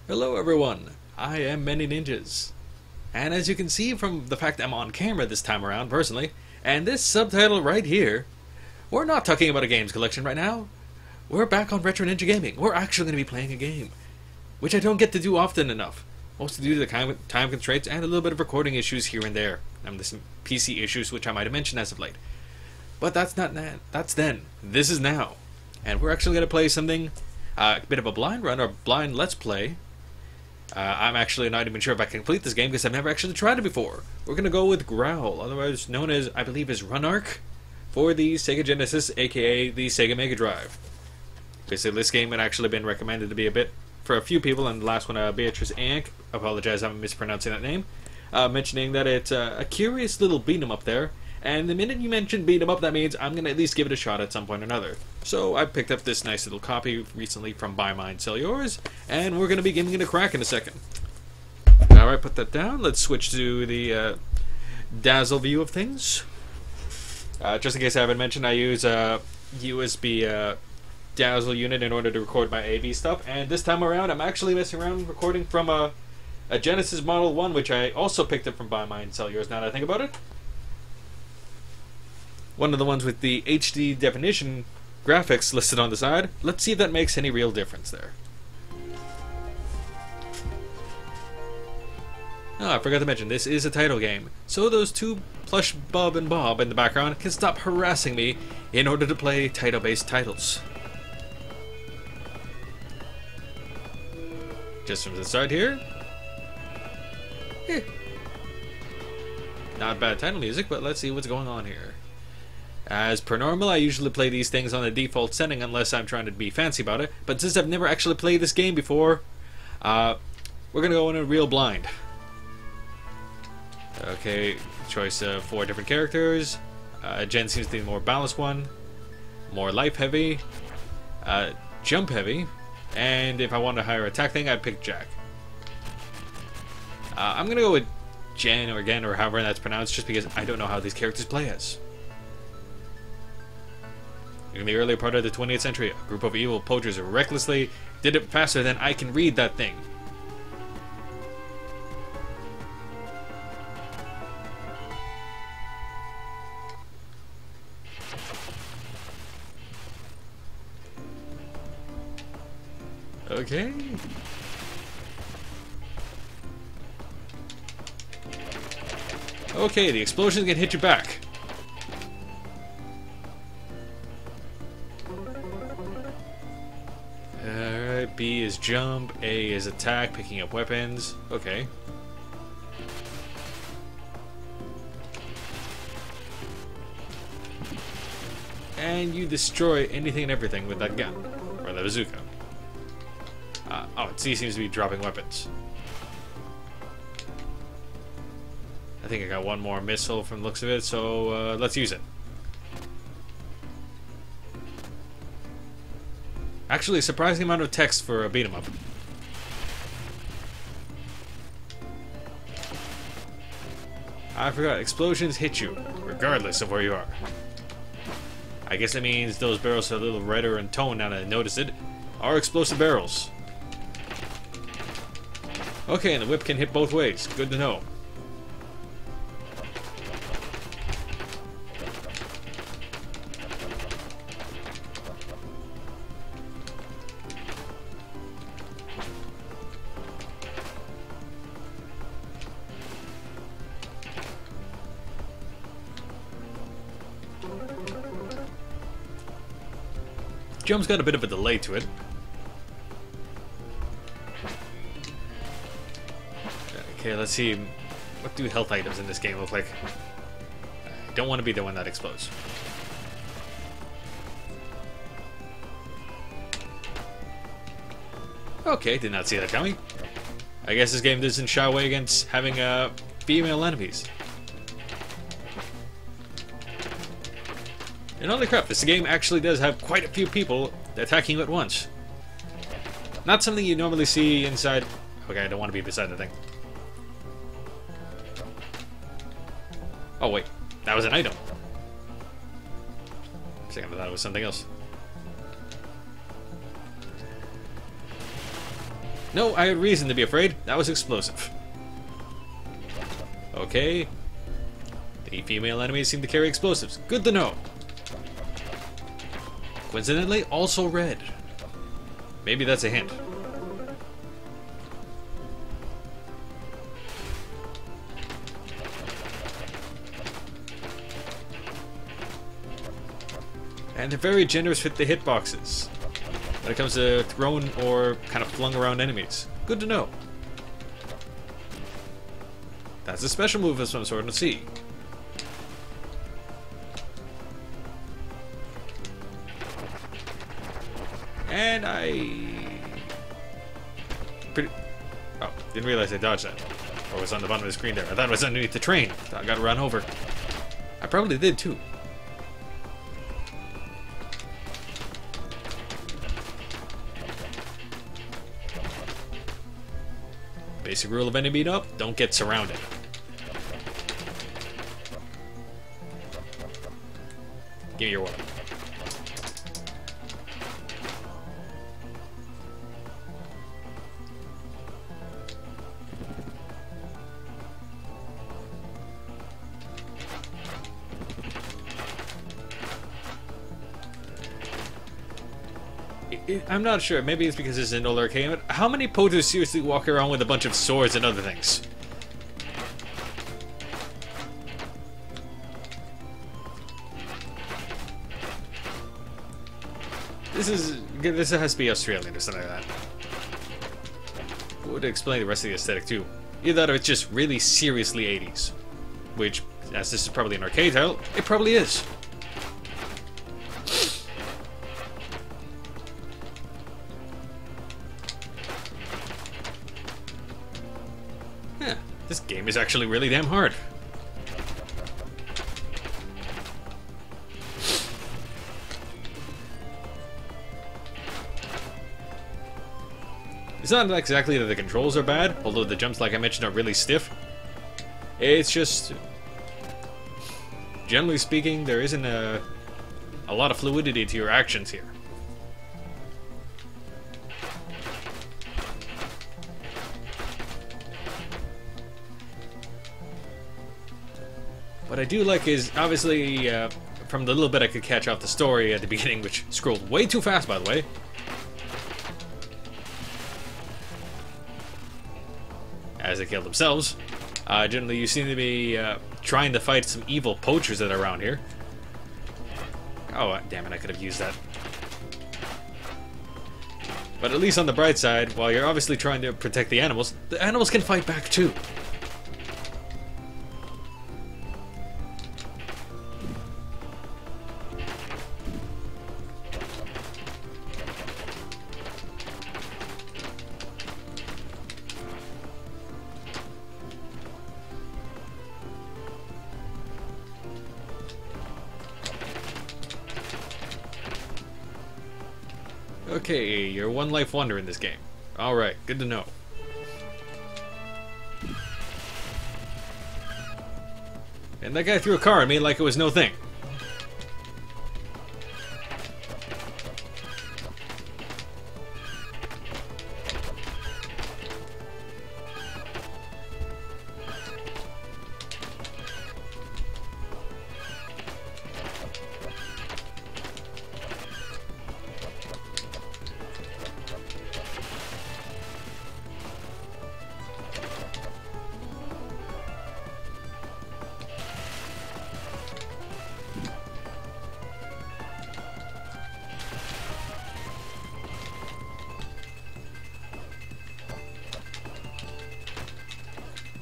Hello everyone, I am Many Ninjas. And as you can see from the fact I'm on camera this time around, personally, and this subtitle right here, we're not talking about a games collection right now. We're back on Retro Ninja Gaming. We're actually going to be playing a game, which I don't get to do often enough. Mostly due to the time constraints and a little bit of recording issues here and there. And there's some PC issues which I might have mentioned as of late. But that's not then. That's then. This is now. And we're actually going to play something, a bit of a blind run or blind let's play. I'm actually not even sure if I can complete this game because I've never actually tried it before. We're going to go with Growl, otherwise known as, I believe, as Runark, for the Sega Genesis, aka the Sega Mega Drive. Basically, this game had actually been recommended to be a bit for a few people, and the last one, Beatrice Ank, apologize I'm mispronouncing that name, mentioning that it's a curious little beat 'em up there. And the minute you mention beat 'em up, that means I'm going to at least give it a shot at some point or another. So I picked up this nice little copy recently from Buy Mine, Sell Yours, and we're going to be giving it a crack in a second. Alright, put that down. Let's switch to the Dazzle view of things. Just in case I haven't mentioned, I use a USB Dazzle unit in order to record my AV stuff, and this time around I'm actually messing around recording from a Genesis Model 1, which I also picked up from Buy Mine, Sell Yours, now that I think about it. One of the ones with the HD definition graphics listed on the side. Let's see if that makes any real difference there. Oh, I forgot to mention, this is a title game, so those two plush Bub and Bob in the background can stop harassing me in order to play title-based titles. Just from the start here. Not bad title music, but let's see what's going on here. As per normal, I usually play these things on the default setting unless I'm trying to be fancy about it, but since I've never actually played this game before, we're going to go in a real blind. Okay, choice of 4 different characters. Jen seems to be the more balanced one, more life heavy, jump heavy, and if I want a higher attack thing, I'd pick Jack. I'm going to go with Jen or Gen or however that's pronounced, just because I don't know how these characters play as. In the earlier part of the 20th century, a group of evil poachers recklessly did it faster than I can read that thing. Okay. Okay, the explosions can hit you back. Alright, B is jump, A is attack, picking up weapons. Okay. And you destroy anything and everything with that gun, or the bazooka. Oh, C seems to be dropping weapons. I think I got one more missile from the looks of it, so let's use it. Actually, a surprising amount of text for a beat 'em up. I forgot, explosions hit you, regardless of where you are. I guess that means those barrels are a little redder in tone now that I notice it, are explosive barrels. Okay, and the whip can hit both ways. Good to know. Jump's got a bit of a delay to it. Okay, let's see. What do health items in this game look like? I don't want to be the one that explodes. Okay, did not see that coming. I guess this game doesn't shy away against having female enemies. And holy crap, this game actually does have quite a few people attacking you at once. Not something you normally see inside... Okay, I don't want to be beside the thing. Oh wait, that was an item. For a second I thought it was something else. No, I had reason to be afraid. That was explosive. Okay. The female enemies seem to carry explosives. Good to know. Coincidentally, also red. Maybe that's a hint. And they're very generous with the hitboxes when it comes to thrown or kind of flung around enemies. Good to know. That's a special move of some sort. Let's see. And Oh, didn't realize I dodged that. Or was on the bottom of the screen there. I thought it was underneath the train. I got run over. I probably did too. Basic rule of any beat up, don't get surrounded. Give me your weapon. I'm not sure. Maybe it's because it's an older arcade. But how many poachers seriously walk around with a bunch of swords and other things? This has to be Australian or something like that. Would explain the rest of the aesthetic too. Either that or it's just really seriously 80s. Which, as this is probably an arcade title, it probably is. This game is actually really damn hard. It's not exactly that the controls are bad, although the jumps, like I mentioned, are really stiff. It's just, generally speaking, there isn't a lot of fluidity to your actions here. What I do like is, obviously, from the little bit I could catch off the story at the beginning, which scrolled way too fast, by the way. As they killed themselves. Generally, you seem to be trying to fight some evil poachers that are around here. Oh, damn it, I could have used that. But at least on the bright side, while you're obviously trying to protect the animals can fight back too. Okay, you're one life wonder in this game. Alright, good to know. And that guy threw a car at me like it was no thing.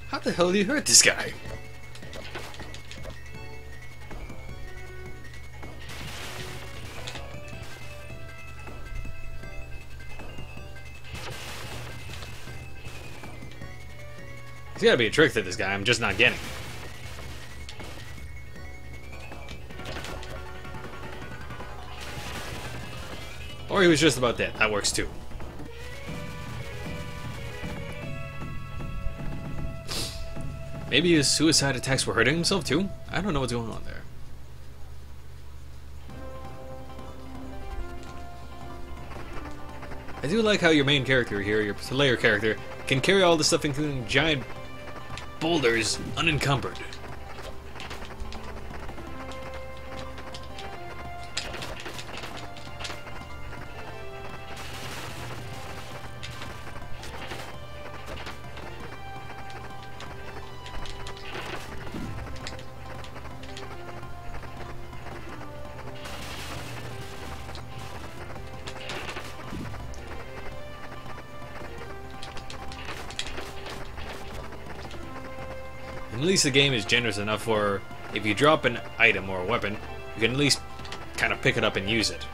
How the hell did you hurt this guy? There's gotta be a trick to this guy, I'm just not getting. Or he was just about dead, that works too. Maybe his suicide attacks were hurting himself too? I don't know what's going on there. I do like how your main character here, your player character, can carry all this stuff including giant boulders unencumbered. At least the game is generous enough for, if you drop an item or a weapon, you can at least kind of pick it up and use it.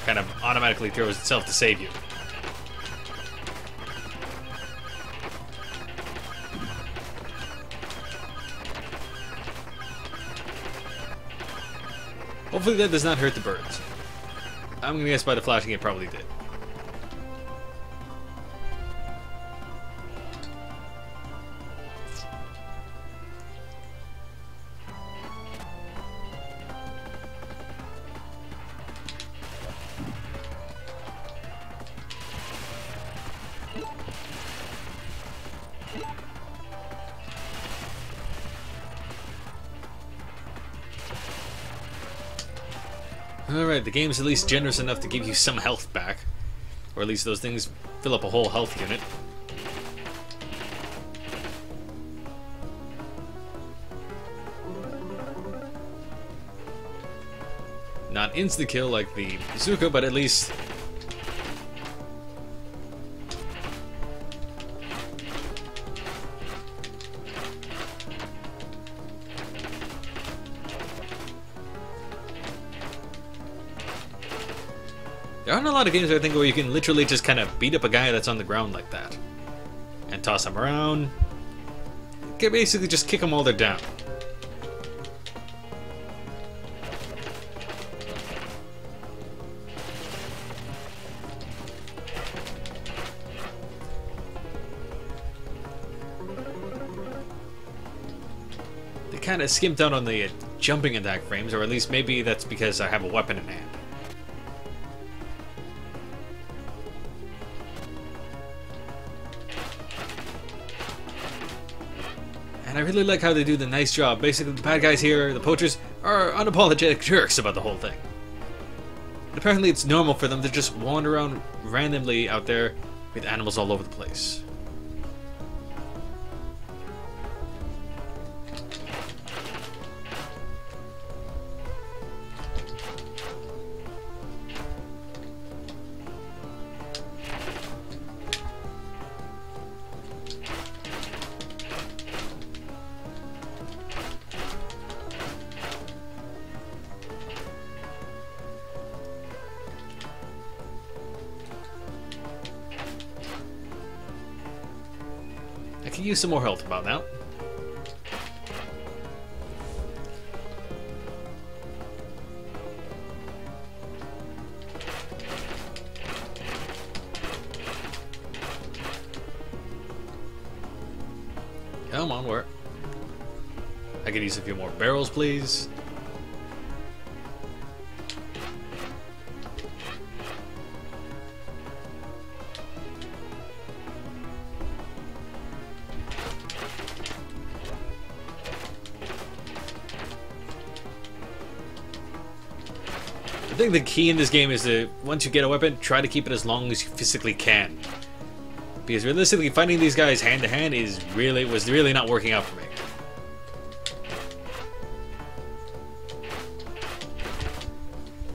Kind of automatically throws itself to save you. Hopefully that does not hurt the birds. I'm gonna guess by the flashing it probably did. Alright, the game's at least generous enough to give you some health back. Or at least those things fill up a whole health unit. Not insta-kill like the bazooka, but at least... There aren't a lot of games, I think, where you can literally just kind of beat up a guy that's on the ground like that. And toss him around. You can basically just kick them while they're down. They kind of skimped out on the jumping attack frames, or at least maybe that's because I have a weapon in hand. And I really like how they do the nice job. Basically, the bad guys here, the poachers, are unapologetic jerks about the whole thing. But apparently it's normal for them to just wander around randomly out there with animals all over the place. I can use some more health about now. Come on, work. I could use a few more barrels, please. I think the key in this game is to, once you get a weapon, try to keep it as long as you physically can. Because realistically, fighting these guys hand to hand was really not working out for me.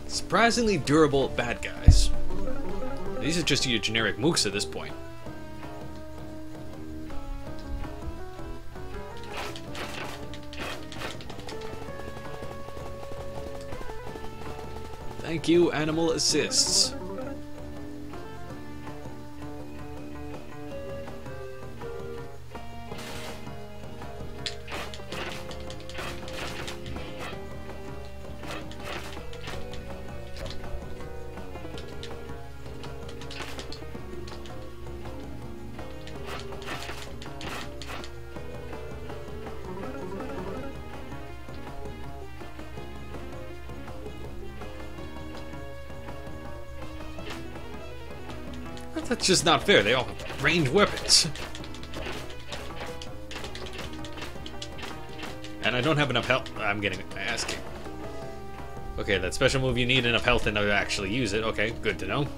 Surprisingly durable bad guys. These are just your generic mooks at this point. Thank you, animal assists. That's just not fair. They all have ranged weapons. And I don't have enough health. I'm getting asking. Okay, that special move, you need enough health in order to actually use it. Okay, good to know.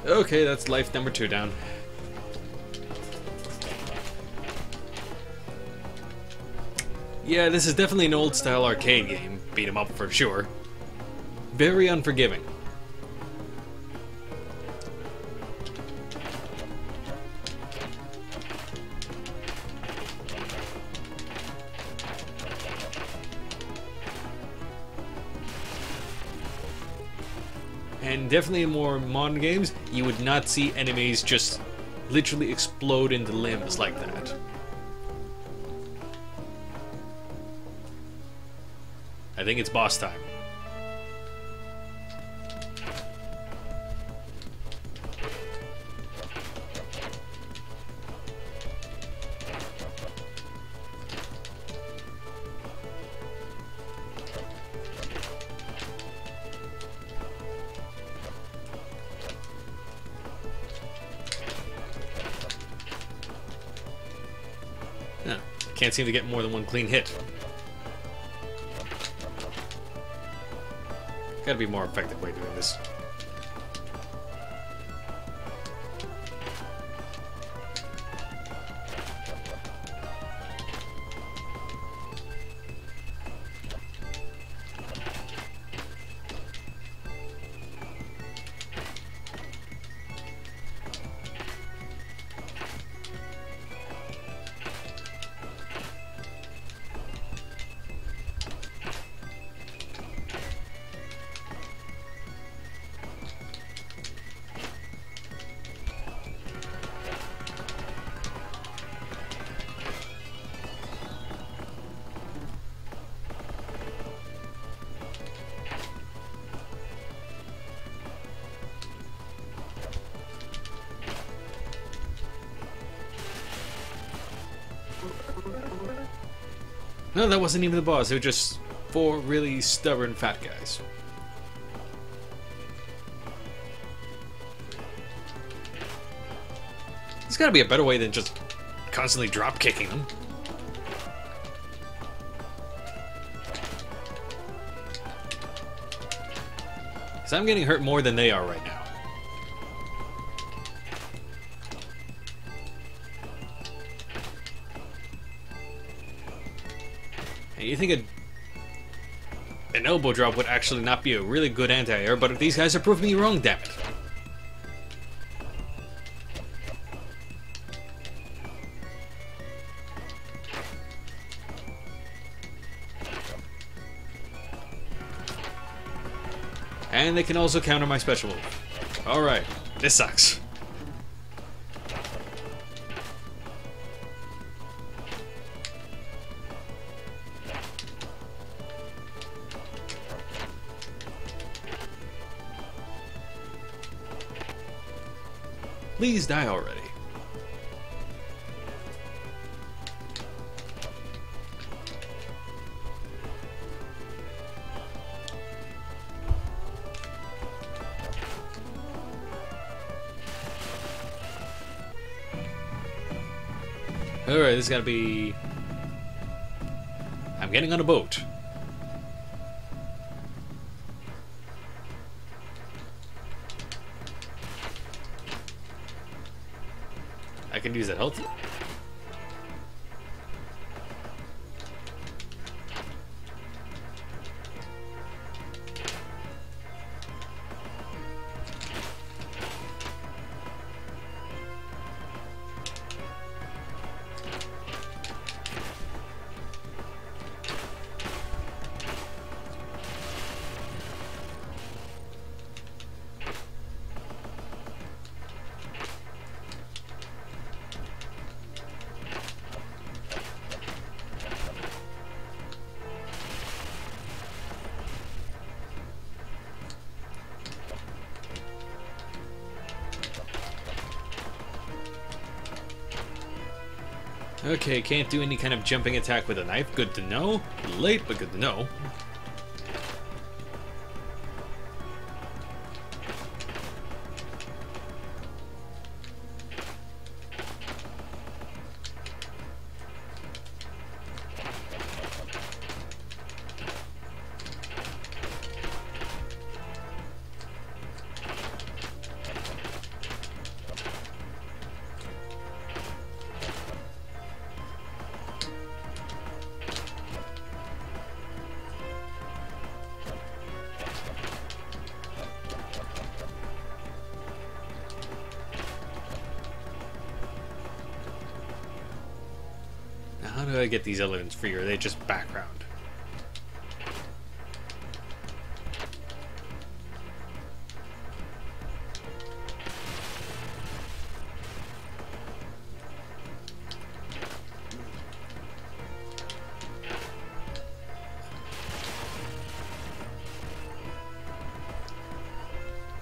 Okay, that's life number 2 down. Yeah, this is definitely an old-style arcade game. Beat 'em up for sure. Very unforgiving. And definitely in more modern games, you would not see enemies just literally explode into limbs like that. I think it's boss time. No, can't seem to get more than one clean hit. Gotta be a more effective way of doing this. No, that wasn't even the boss. They were just 4 really stubborn fat guys. There's gotta be a better way than just constantly drop kicking them. Because I'm getting hurt more than they are right now. You think an elbow drop would actually not be a really good anti-air, but these guys are proving me wrong, damn it. And they can also counter my special move. Alright, this sucks. Please die already. Alright, this has gotta be... I'm getting on a boat. I can use that health. Okay, can't do any kind of jumping attack with a knife. Good to know. Late, but good to know. How do I get these elephants free, or are they just background?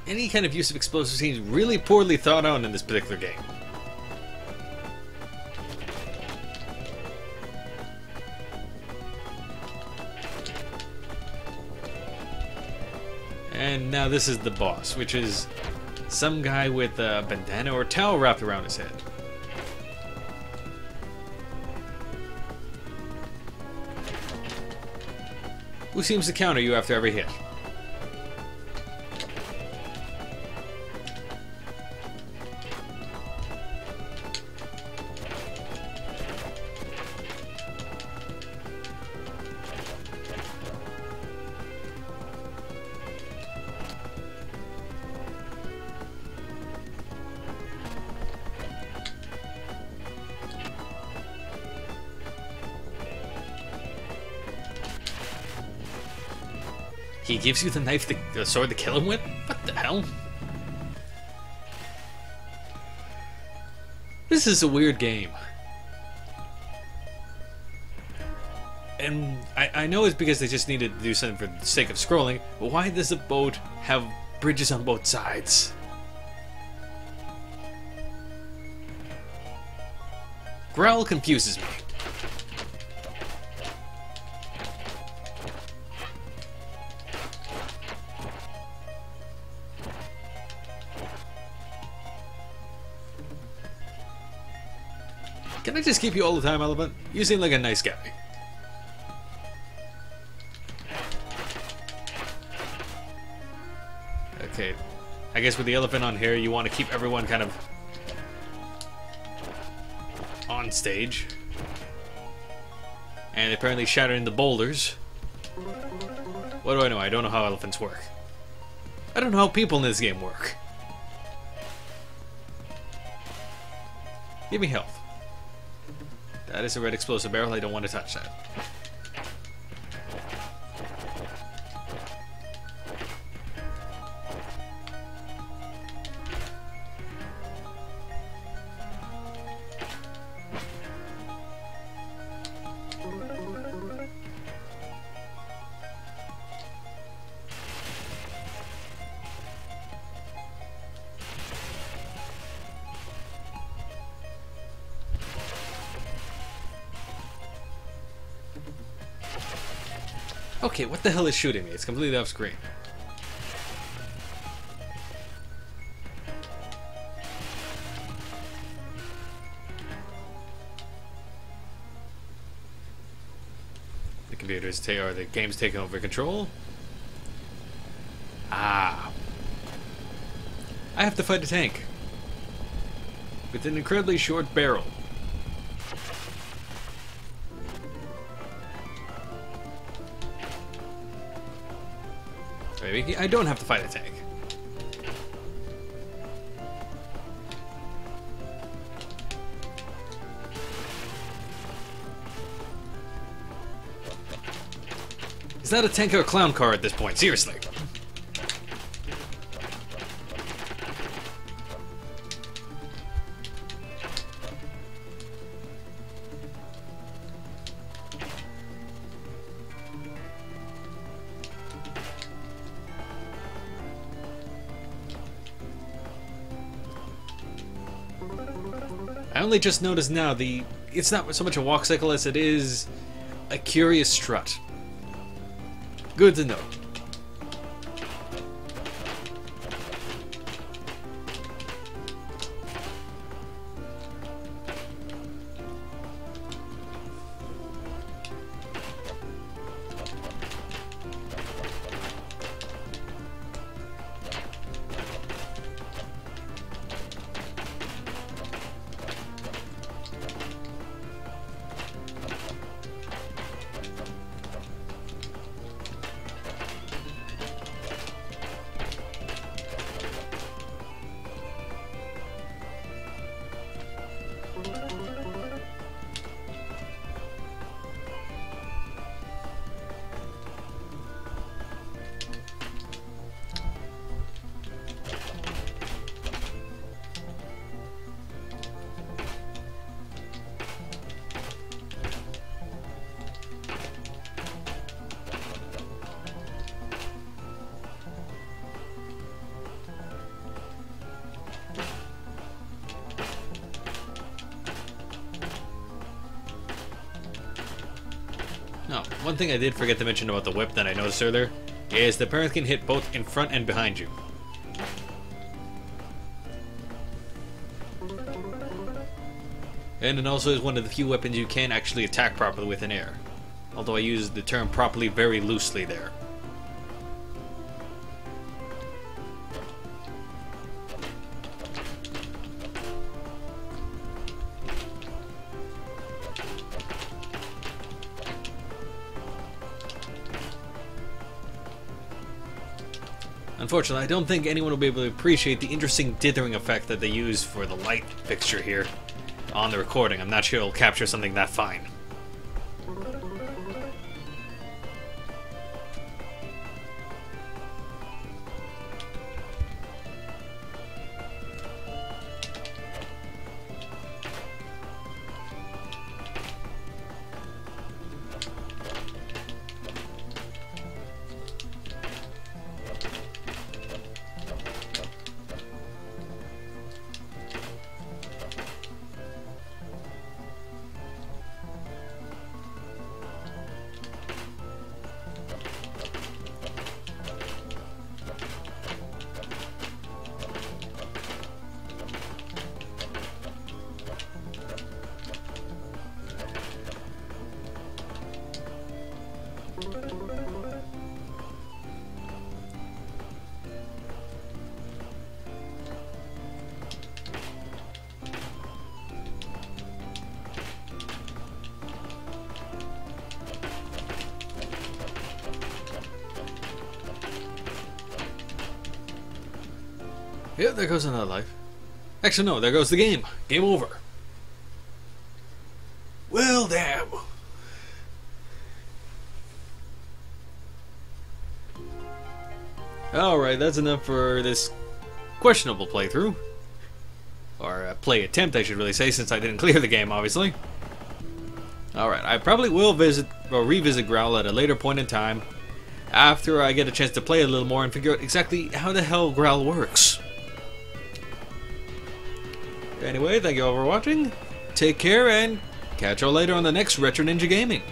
Any kind of use of explosives seems really poorly thought out in this particular game. And now this is the boss, which is some guy with a bandana or towel wrapped around his head. Who seems to counter you after every hit? He gives you the knife, the sword to kill him with? What the hell? This is a weird game. And I know it's because they just needed to do something for the sake of scrolling, but why does the boat have bridges on both sides? Growl confuses me. Can I just keep you all the time, Elephant? You seem like a nice guy. Okay, I guess with the elephant on here, you want to keep everyone kind of on stage. And apparently shattering the boulders. What do I know? I don't know how elephants work. I don't know how people in this game work. Give me health. That is a red explosive barrel. I don't want to touch that. Okay, what the hell is shooting me? It's completely off screen. The computers or the game's taking over control. Ah. I have to fight a tank with an incredibly short barrel. Maybe I don't have to fight a tank. Is that a tank or a clown car at this point? Seriously. I only just noticed now the it's not so much a walk cycle as it is a curious strut. Good to know. No, one thing I did forget to mention about the whip that I noticed earlier is the parent can hit both in front and behind you. And it also is one of the few weapons you can actually attack properly with in air. Although I use the term properly very loosely there. Unfortunately, I don't think anyone will be able to appreciate the interesting dithering effect that they use for the light fixture here on the recording. I'm not sure it'll capture something that fine. Yeah, there goes another life. Actually, no, there goes the game. Game over. Well, damn. Alright, that's enough for this questionable playthrough. Or play attempt, I should really say, since I didn't clear the game, obviously. Alright, I probably will revisit Growl at a later point in time, after I get a chance to play a little more and figure out exactly how the hell Growl works. Anyway, thank you all for watching, take care, and catch you all later on the next Retro Ninja Gaming.